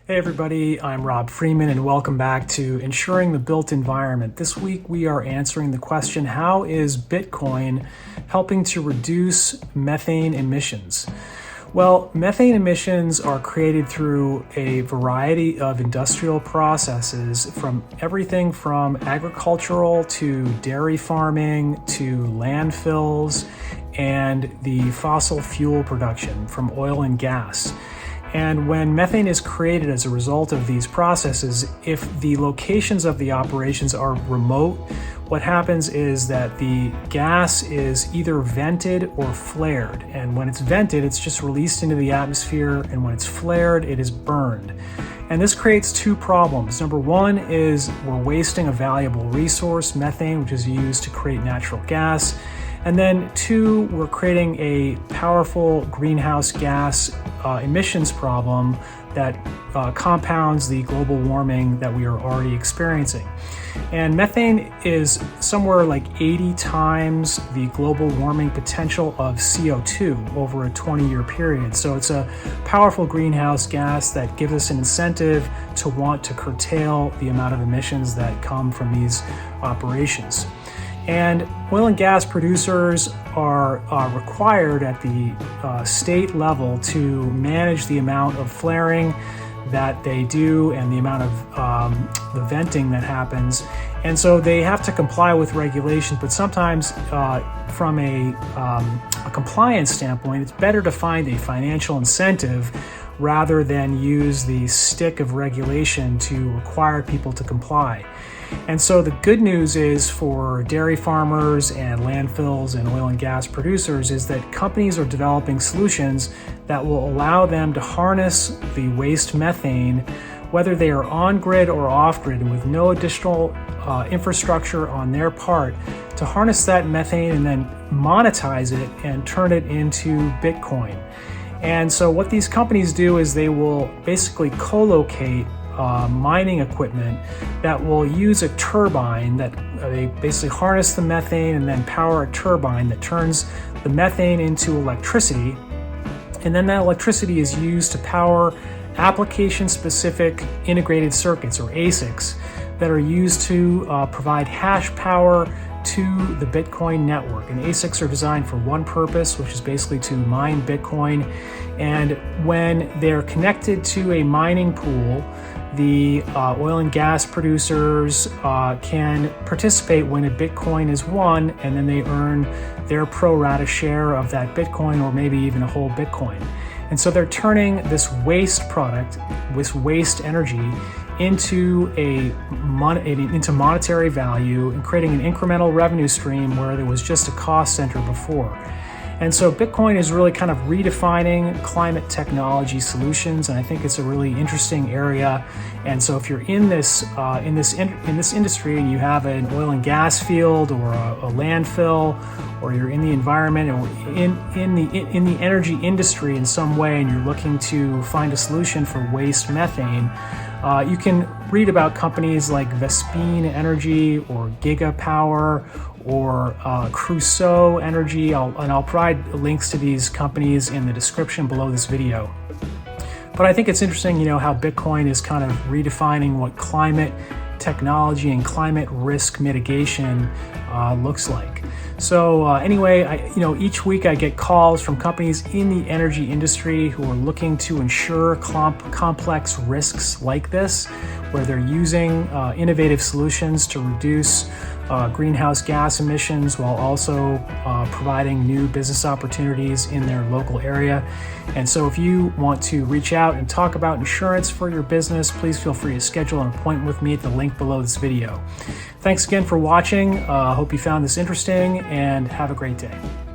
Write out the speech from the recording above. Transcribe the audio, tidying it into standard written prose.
Hey everybody, I'm Rob Freeman and welcome back to Ensuring the Built Environment. This week we are answering the question, how is Bitcoin helping to reduce methane emissions? Well, methane emissions are created through a variety of industrial processes, from everything from agricultural to dairy farming to landfills and the fossil fuel production from oil and gas. And when methane is created as a result of these processes, if the locations of the operations are remote, what happens is that the gas is either vented or flared. And when it's vented, it's just released into the atmosphere, and when it's flared, it is burned. And this creates two problems. Number one is we're wasting a valuable resource, methane, which is used to create natural gas. And then two, we're creating a powerful greenhouse gas emissions problem that compounds the global warming that we are already experiencing. And methane is somewhere like 80 times the global warming potential of CO2 over a 20-year period. So it's a powerful greenhouse gas that gives us an incentive to want to curtail the amount of emissions that come from these operations. And oil and gas producers are required at the state level to manage the amount of flaring that they do and the amount of the venting that happens. And so they have to comply with regulations, but sometimes from a compliance standpoint, it's better to find a financial incentive rather than use the stick of regulation to require people to comply. And so the good news is for dairy farmers and landfills and oil and gas producers is that companies are developing solutions that will allow them to harness the waste methane, whether they are on-grid or off-grid, and with no additional infrastructure on their part, to harness that methane and then monetize it and turn it into Bitcoin. And so what these companies do is they will basically co-locate mining equipment that will use a turbine that they basically harness the methane and then power a turbine that turns the methane into electricity. And then that electricity is used to power application-specific integrated circuits, or ASICs, that are used to provide hash power to the Bitcoin network. And ASICs are designed for one purpose, which is basically to mine Bitcoin. And when they're connected to a mining pool, the oil and gas producers can participate when a Bitcoin is won, and then they earn their pro rata share of that Bitcoin, or maybe even a whole Bitcoin. And so they're turning this waste product, this waste energy, into into monetary value and creating an incremental revenue stream where there was just a cost center before. And so Bitcoin is really kind of redefining climate technology solutions, and I think it's a really interesting area. And so if you're in this industry and you have an oil and gas field or a landfill, or you're in the environment or in the energy industry in some way, and you're looking to find a solution for waste methane, you can read about companies like Vespine Energy or Gigapower or Crusoe Energy, and I'll provide links to these companies in the description below this video. But I think it's interesting, how Bitcoin is kind of redefining what climate technology and climate risk mitigation looks like. So anyway, each week I get calls from companies in the energy industry who are looking to ensure complex risks like this, where they're using innovative solutions to reduce greenhouse gas emissions while also providing new business opportunities in their local area. And so if you want to reach out and talk about insurance for your business, please feel free to schedule an appointment with me at the link below this video. Thanks again for watching. Hope you found this interesting, and have a great day.